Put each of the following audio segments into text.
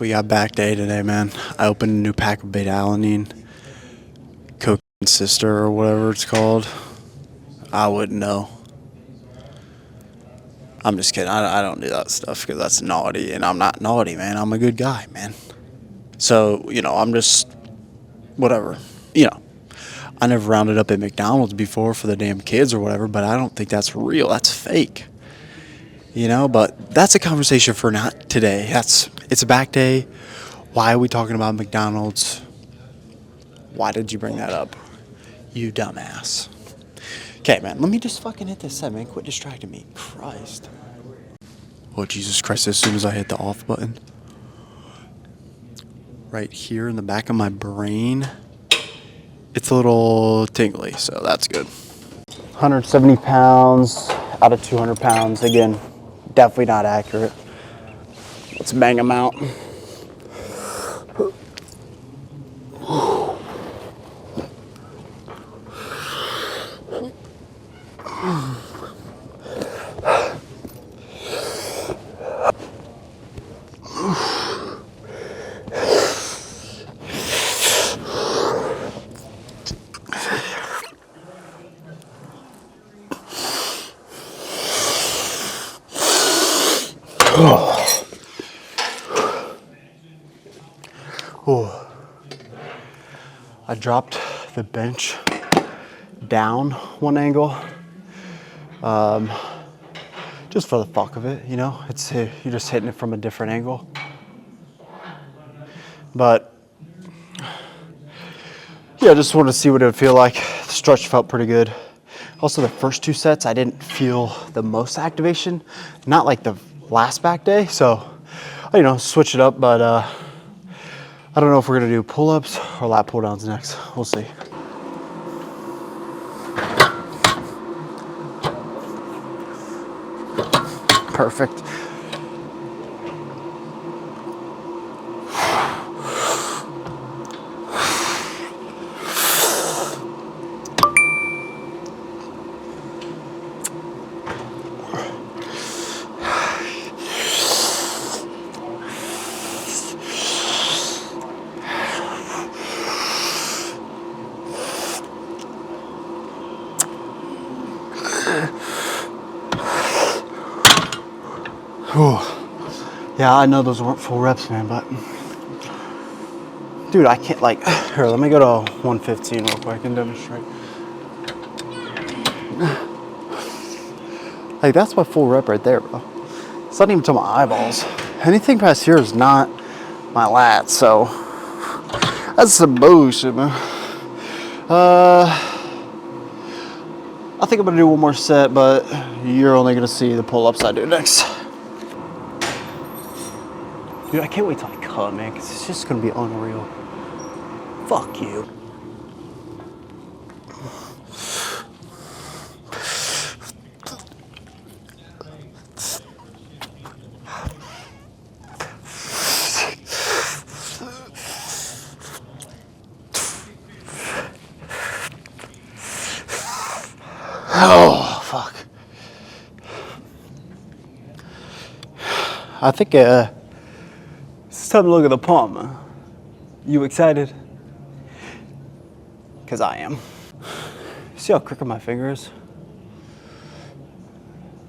We got back day today, man. I opened a new pack of beta-alanine, cocaine sister or whatever it's called. I wouldn't know. I'm just kidding. I don't do that stuff because that's naughty, and I'm not naughty, man. I'm a good guy, man. So, I'm just, whatever. I never rounded up at McDonald's before for the damn kids or whatever, but I don't think that's real. That's fake. But that's a conversation for not today. It's a back day. Why are we talking about McDonald's? Why did you bring that up? You dumbass. Okay, man, let me just fucking hit this set, man. Quit distracting me. Christ. Oh, Jesus Christ, as soon as I hit the off button. Right here in the back of my brain, it's a little tingly, so that's good. 170 pounds out of 200 pounds. Again, definitely not accurate. Let's bang them out. Oh. I dropped the bench down one angle, just for the fuck of it, It's you're just hitting it from a different angle. But yeah, I just wanted to see what it would feel like. The stretch felt pretty good. Also, the first two sets, I didn't feel the most activation, not like the last back day. So, switch it up, but I don't know if we're gonna do pull-ups or lat pull-downs next. We'll see. Perfect. Yeah, I know those weren't full reps, man, but dude, I can't here, let me go to 115 real quick and demonstrate. That's my full rep right there, bro. It's not even to my eyeballs. Anything past here is not my lats, so that's some bullshit, man. I think I'm gonna do one more set, but you're only gonna see the pull-ups I do next. Dude, I can't wait till I cut, man, because it's just gonna be unreal. Fuck you. Oh, fuck. I think, it's time to look at the palm. You excited? Because I am. See how crooked my finger is?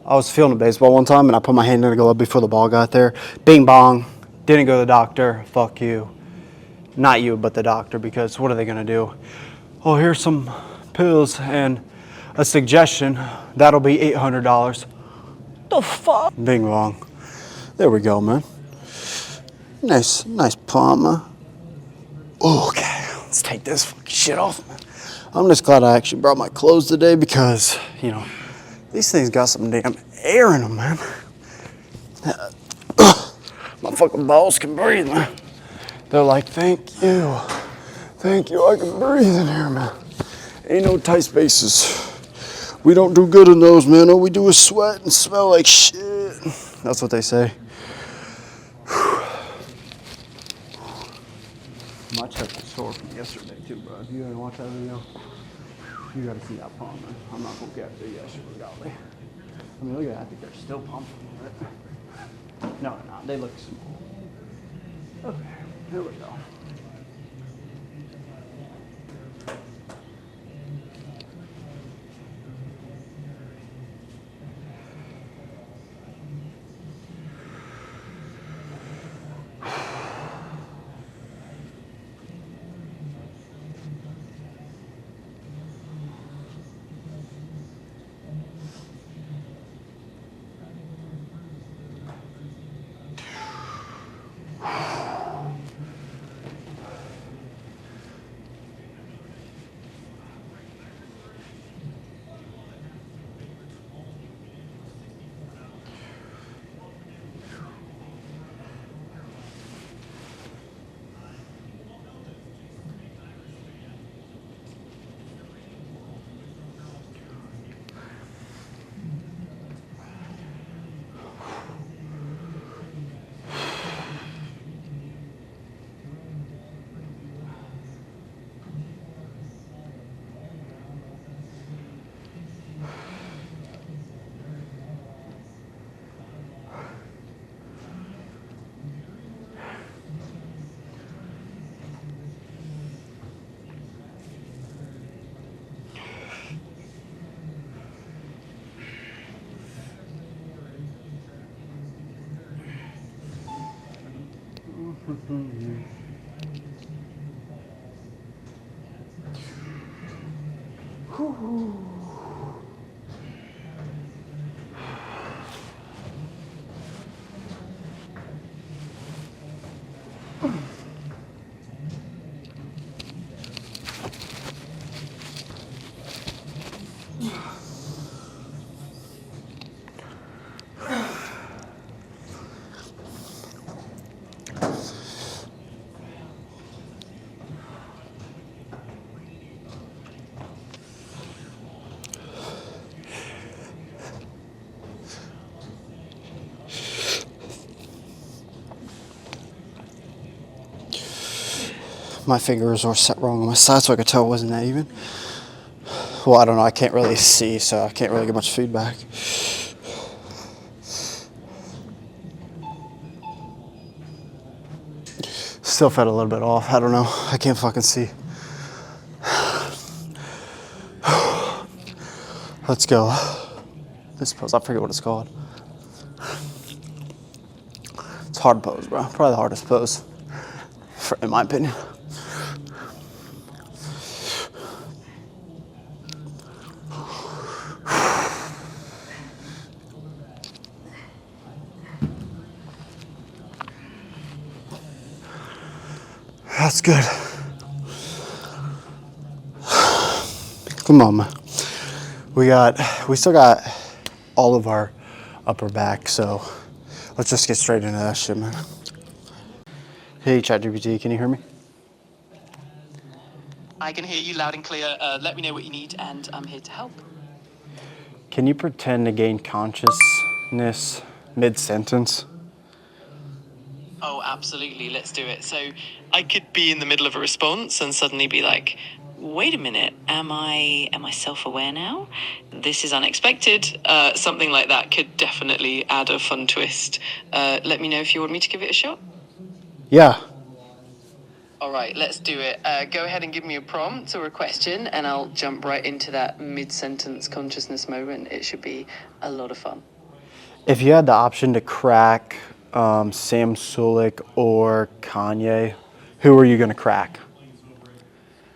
I was feeling a baseball one time and I put my hand in the glove before the ball got there. Bing bong. Didn't go to the doctor. Fuck you. Not you, but the doctor, because what are they gonna do? Oh, here's some pills and a suggestion. That'll be $800. The fuck? Bing bong. There we go, man. Nice palm. Okay, let's take this fucking shit off, man. I'm just glad I actually brought my clothes today because, these things got some damn air in them, man. My fucking balls can breathe, man. They're like, thank you, I can breathe in here, man. Ain't no tight spaces. We don't do good in those, man. All we do is sweat and smell like shit. That's what they say. My chest is sore from yesterday too, bro. If you didn't watch that video, you gotta see that palm, man. I'm not gonna get there yet, sugar golly. I mean, look at that. I think they're still pumping, right? No, they're not. They look small. Okay, here we go. My fingers were set wrong on my side, so I could tell it wasn't that even. Well, I don't know. I can't really see, so I can't really get much feedback. Still felt a little bit off. I don't know. I can't fucking see. Let's go. This pose, I forget what it's called. It's a hard pose, bro. Probably the hardest pose, in my opinion. That's good. Come on, man. We still got all of our upper back, so let's just get straight into that shit, man. Hey, ChatGPT, can you hear me? I can hear you loud and clear. Let me know what you need, and I'm here to help. Can you pretend to gain consciousness mid-sentence? Oh, absolutely. Let's do it. So I could be in the middle of a response and suddenly be like, wait a minute, am I self-aware now? This is unexpected. Something like that could definitely add a fun twist. Let me know if you want me to give it a shot. Yeah. All right, let's do it. Go ahead and give me a prompt or a question, and I'll jump right into that mid-sentence consciousness moment. It should be a lot of fun. If you had the option to crack Sam Sulek or Kanye, who are you going to crack?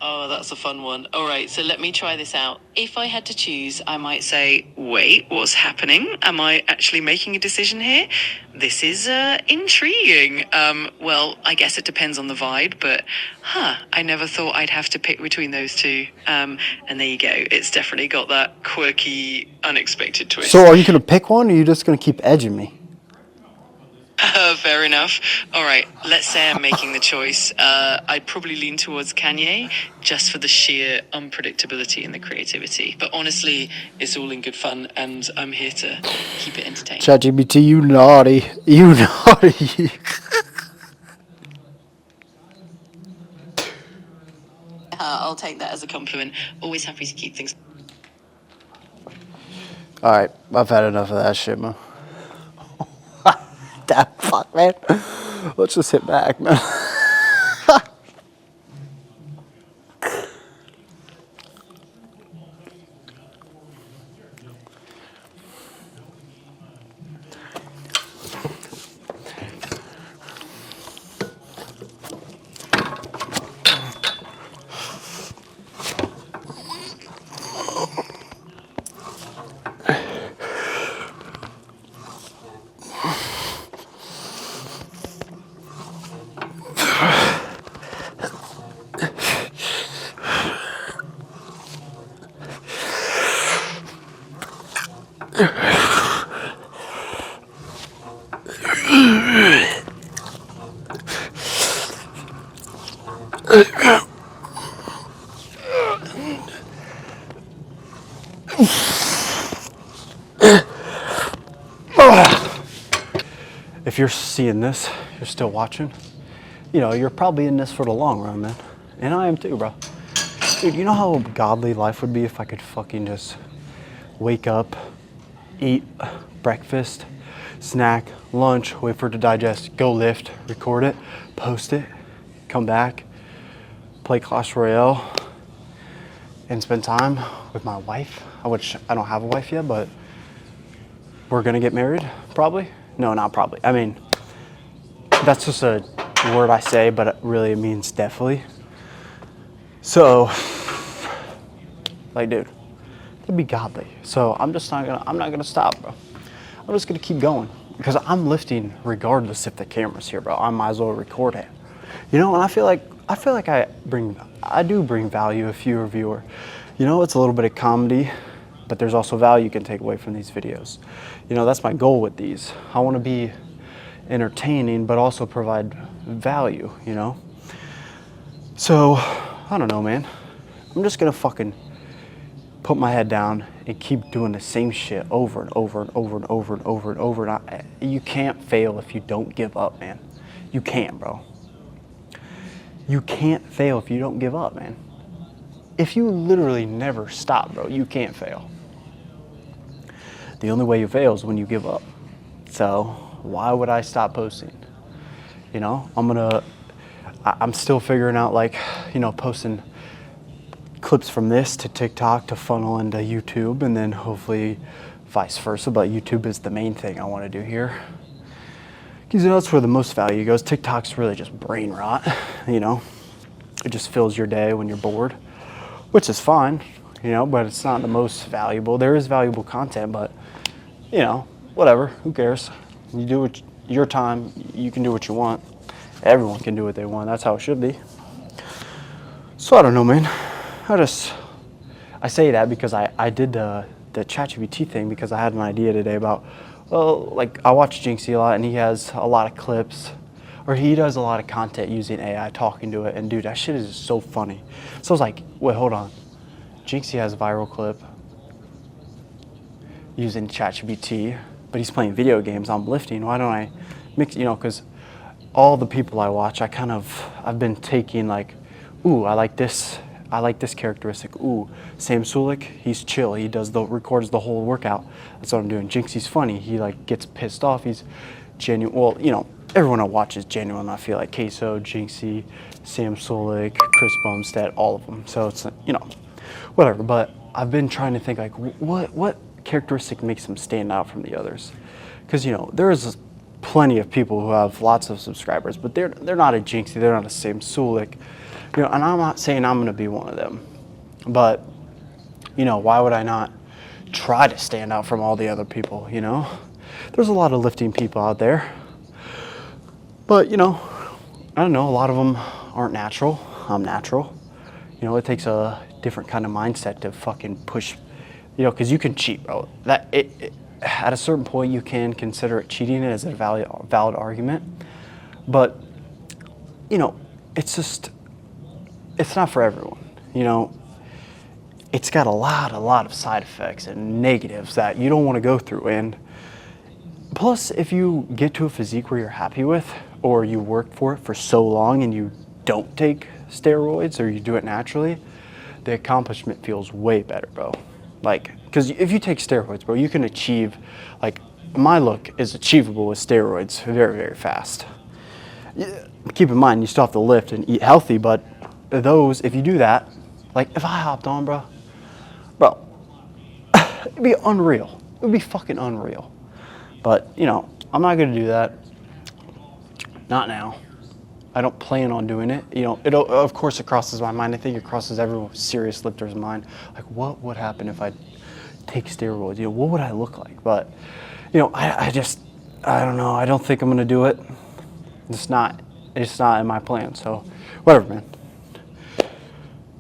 Oh, that's a fun one. All right, so let me try this out. If I had to choose, I might say, wait, what's happening? Am I actually making a decision here? This is intriguing. Well, I guess it depends on the vibe, but I never thought I'd have to pick between those two. And there you go. It's definitely got that quirky, unexpected twist. So are you going to pick one, or are you just going to keep edging me? Fair enough. All right, let's say I'm making the choice. I'd probably lean towards Kanye just for the sheer unpredictability and the creativity. But honestly, it's all in good fun, and I'm here to keep it entertaining. ChatGPT, you naughty. You naughty. I'll take that as a compliment. Always happy to keep things. All right, I've had enough of that shit, man. That fuck, man. Let's just hit back, man. If you're seeing this, you're still watching, you know, you're probably in this for the long run, man. And I am too, bro. Dude, you know how godly life would be if I could fucking just wake up, eat breakfast, snack, lunch, wait for it to digest, go lift, record it, post it, come back, play Clash Royale, and spend time with my wife, which I don't have a wife yet, but we're gonna get married, probably. No, not probably. I mean, that's just a word I say, but it really means definitely. So, like, dude, it'd be godly. So I'm not gonna stop, bro. I'm just gonna keep going because I'm lifting regardless if the camera's here, bro. I might as well record it. You know, and I feel like I do bring value if you're a viewer. You know, it's a little bit of comedy, but there's also value you can take away from these videos. You know, that's my goal with these. I want to be entertaining, but also provide value, you know? So, I don't know, man. I'm just gonna fucking put my head down and keep doing the same shit over and over and over and over and over and over. And you can't fail if you don't give up, man. You can't, bro. You can't fail if you don't give up, man. If you literally never stop, bro, you can't fail. The only way you fail is when you give up. So why would I stop posting? You know, I'm still figuring out, like, you know, posting clips from this to TikTok to funnel into YouTube, and then hopefully vice versa. But YouTube is the main thing I want to do here. Because, you know, that's where the most value goes. TikTok's really just brain rot, you know. It just fills your day when you're bored, which is fine, you know, but it's not the most valuable. There is valuable content, but, you know, whatever, who cares? You do it your time, you can do what you want. Everyone can do what they want. That's how it should be. So I don't know, man. I say that because I did the ChatGPT thing because I had an idea today about, well, like, I watch Jinxie a lot and he has a lot of clips, or he does a lot of content using AI, talking to it, and dude, that shit is just so funny. So I was like, wait, hold on. Jinxie has a viral clip using ChatGPT, but he's playing video games. I'm lifting. Why don't I mix, you know, because all the people I watch, I've been taking, like, ooh, I like this characteristic. Ooh, Sam Sulik, he's chill. He records the whole workout. That's what I'm doing. Jinxie's funny. He, like, gets pissed off. He's genuine. Well, you know, everyone I watch is genuine. I feel like Queso, Jinxie, Sam Sulik, Chris Bumstead, all of them. So it's, you know, whatever. But I've been trying to think, like, what characteristic makes them stand out from the others? Because, you know, there's plenty of people who have lots of subscribers, but they're not a Jinxie, they're not a Sam Sulik, you know. And I'm not saying I'm going to be one of them, but, you know, why would I not try to stand out from all the other people? You know, there's a lot of lifting people out there, but, you know, I don't know, a lot of them aren't natural. I'm natural. You know, it takes a different kind of mindset to fucking push, you know, because you can cheat, bro. At a certain point, you can consider it cheating as a valid argument, but, you know, it's not for everyone. You know, it's got a lot of side effects and negatives that you don't want to go through. And plus, if you get to a physique where you're happy with, or you work for it for so long and you don't take steroids or you do it naturally, the accomplishment feels way better, bro. Like, because if you take steroids, bro, you can achieve, like, my look is achievable with steroids very, very fast. Keep in mind, you still have to lift and eat healthy, but those, if you do that, like if I hopped on, bro, it'd be unreal. It would be fucking unreal. But, you know, I'm not going to do that. Not now. I don't plan on doing it. You know, of course it crosses my mind. I think it crosses every serious lifter's mind. Like, what would happen if I take steroids? You know, what would I look like? But, you know, I don't know. I don't think I'm going to do it. It's not in my plan. So, whatever, man.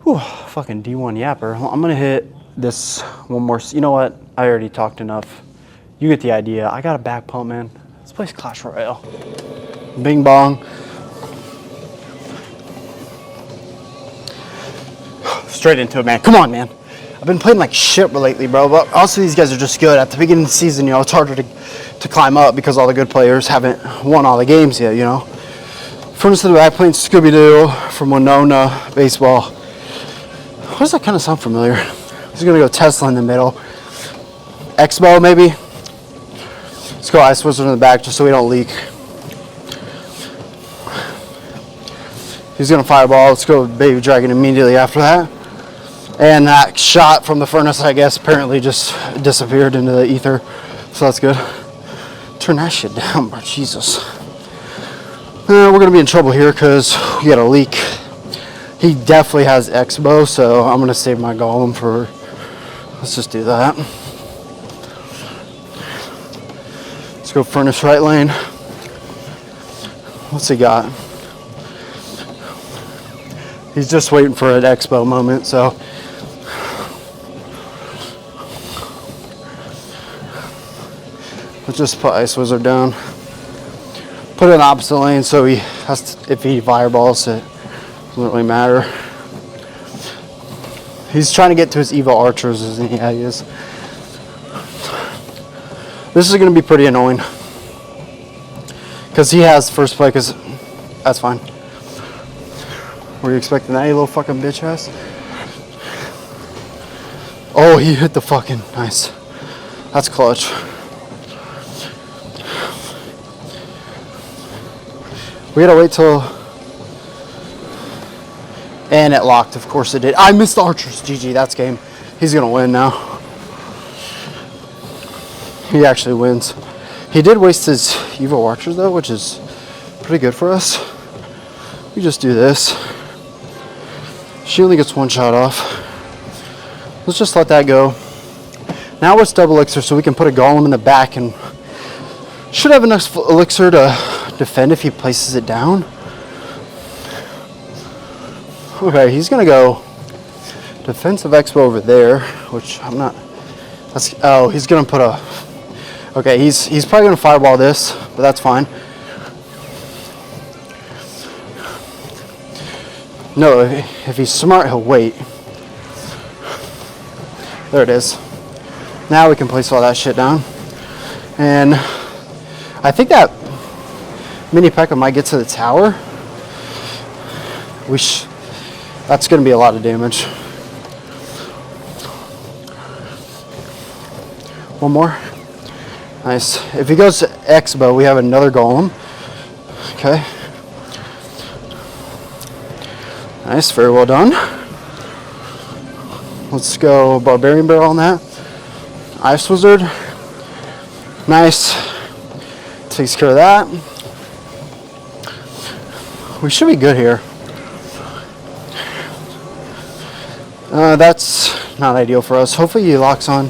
Whew, fucking D1 yapper. I'm going to hit this one more. You know what? I already talked enough. You get the idea. I got a back pump, man. Let's play Clash Royale. Bing bong. Straight into it, man. Come on, man. I've been playing like shit lately, bro. But also, these guys are just good. At the beginning of the season, you know, it's harder to climb up because all the good players haven't won all the games yet, you know. Furnace to the back, playing Scooby-Doo from Winona Baseball. Why does that kind of sound familiar? He's going to go Tesla in the middle. Expo, maybe? Let's go Ice Wizard in the back just so we don't leak. He's going to fireball. Let's go Baby Dragon immediately after that. And that shot from the furnace, I guess, apparently just disappeared into the ether. So that's good. Turn that shit down, bro. Jesus. We're going to be in trouble here because we got a leak. He definitely has Expo, so I'm going to save my Golem for... Let's just do that. Let's go Furnace right lane. What's he got? He's just waiting for an Expo moment, so... Let's just put Ice Wizard down. Put it in the opposite lane so he has to, if he fireballs it, doesn't really matter. He's trying to get to his evil archers, isn't he? Yeah, he is. This is going to be pretty annoying. Because he has first play, because that's fine. Were you expecting that, you little fucking bitch ass? Oh, he hit the fucking, nice. That's clutch. We gotta wait till... And it locked, of course it did. I missed the archers. GG, that's game. He's gonna win now. He actually wins. He did waste his evil archers though, which is pretty good for us. We just do this. She only gets one shot off. Let's just let that go. Now it's double elixir, so we can put a golem in the back and should have enough elixir to defend if he places it down. Okay, he's gonna go defensive expo over there, which I'm not. That's, oh, he's gonna put a. Okay, he's probably gonna fireball this, but that's fine. No, if he's smart, he'll wait. There it is. Now we can place all that shit down. And I think that mini P.E.K.K.A might get to the tower. That's going to be a lot of damage. One more. Nice. If he goes to Expo, we have another golem. Okay. Nice, very well done. Let's go Barbarian Barrel on that. Ice Wizard. Nice. Takes care of that. We should be good here. That's not ideal for us. Hopefully he locks on.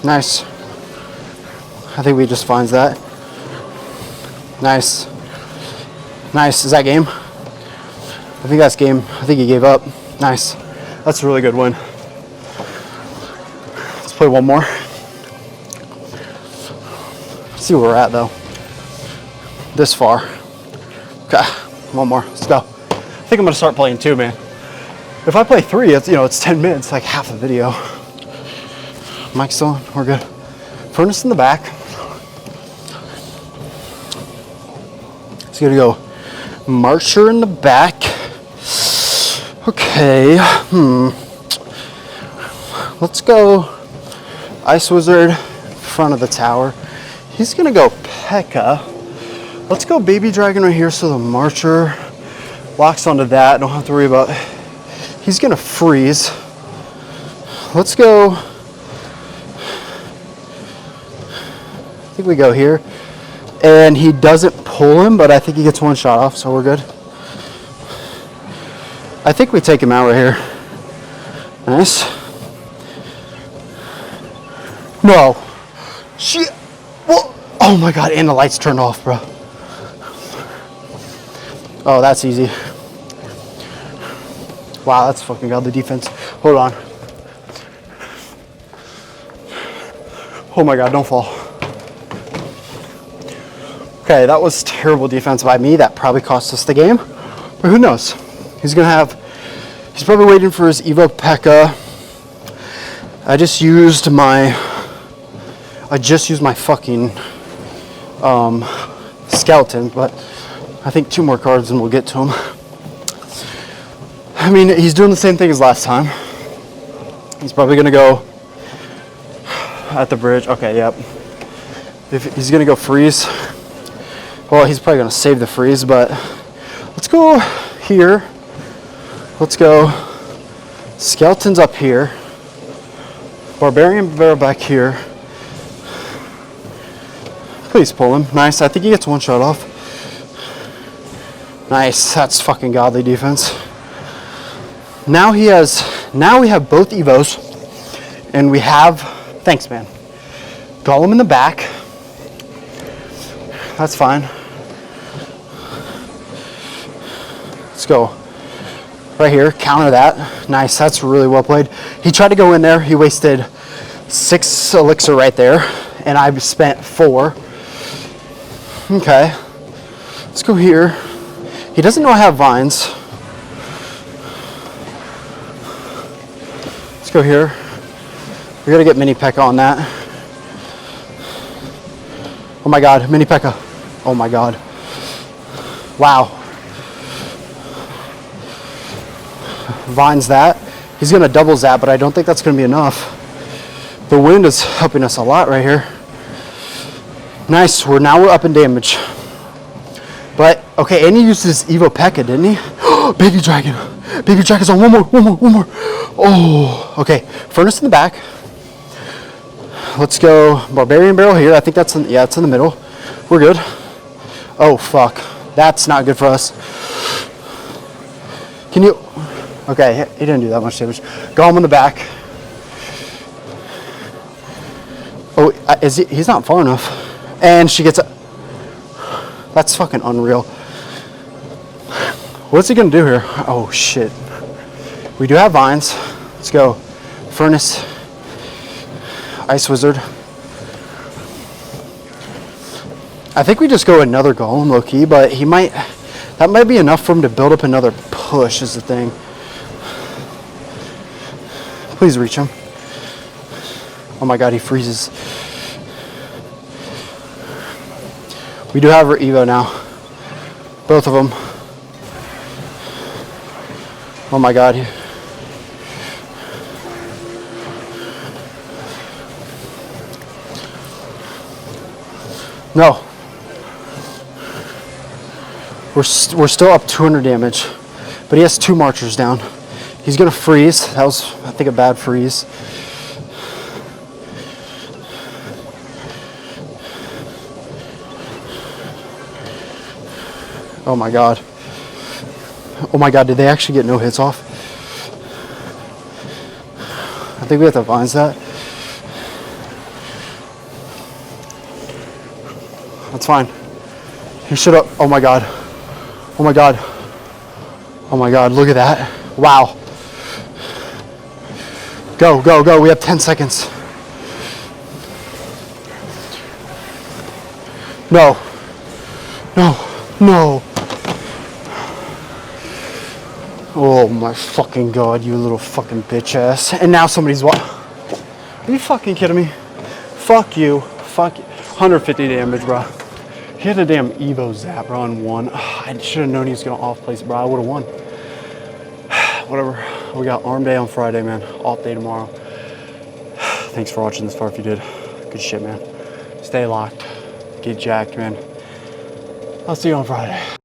Nice. I think we just finds that. Nice. Nice. Is that game? I think that's game. I think he gave up. Nice. That's a really good win. Let's play one more. Let's see where we're at though. This far. Okay. One more. Let's go. I think I'm gonna start playing two, man. If I play three, it's it's 10 minutes, like half a video. Mic's still on. We're good. Furnace in the back. It's gonna go Marcher in the back. Okay. Let's go Ice Wizard front of the tower. He's gonna go P.E.K.K.A. Let's go Baby Dragon right here so the Marcher locks onto that. Don't have to worry about. He's gonna freeze. Let's go. I think we go here. And he doesn't pull him, but I think he gets one shot off, so we're good. I think we take him out right here. Nice. No. Shit. Whoa. Oh my god, and the lights turned off, bro. Oh, that's easy. Wow, that's fucking godly defense. Hold on. Oh my god, don't fall. Okay, that was terrible defense by me. That probably cost us the game. But who knows? He's probably waiting for his Evo P.E.K.K.A. I just used my fucking skeleton, but I think 2 more cards and we'll get to him. I mean, he's doing the same thing as last time. He's probably gonna go at the bridge. Okay, yep. If he's gonna go freeze, well, he's probably gonna save the freeze, but let's go here. Let's go skeletons up here. Barbarian Barrel back here. Please pull him. Nice. I think he gets one shot off. Nice. That's fucking godly defense. Now we have both Evos, and we have, thanks man, Golem in the back. That's fine. Let's go right here, counter that. Nice, that's really well played. He tried to go in there, he wasted 6 elixir right there, and I spent 4. Okay, let's go here. He doesn't know I have vines. Let's go here. We gotta get mini P.E.K.K.A. on that. Oh my god, mini P.E.K.K.A. Oh my god. Wow. Vines that. He's gonna double zap, but I don't think that's gonna be enough. The wind is helping us a lot right here. Nice, we're up in damage. But, okay, and he used his Evo P.E.K.K.A, didn't he? Baby Dragon. Baby Dragon's on. One more. Oh, okay. Furnace in the back. Let's go Barbarian Barrel here. I think it's in the middle. We're good. Oh, fuck. That's not good for us. Can you... Okay, he didn't do that much damage. Golem in the back. Oh, he's not far enough. And she gets a... That's fucking unreal. What's he gonna do here? Oh, shit. We do have vines. Let's go. Furnace. Ice Wizard. I think we just go another Golem, low-key, but that might be enough for him to build up another push is the thing. Please reach him. Oh my god, he freezes. We do have our Evo now. Both of them. Oh my god. No. We're still up 200 damage. But he has 2 marchers down. He's going to freeze. That was, I think, a bad freeze. Oh my god. Oh my god, did they actually get no hits off? I think we have to vines that. That's fine. He should have. Oh my god. Oh my god. Oh my god, look at that. Wow. Go, go, go. We have 10 seconds. No. No. No. Oh my fucking god, you little fucking bitch ass. And now somebody's what? Are you fucking kidding me? Fuck you. Fuck you. 150 damage, bro. He had a damn Evo zap, bro, and won. I should have known he was going to off-place, bro. I would have won. Whatever. We got arm day on Friday, man. Off day tomorrow. Thanks for watching this far if you did. Good shit, man. Stay locked. Get jacked, man. I'll see you on Friday.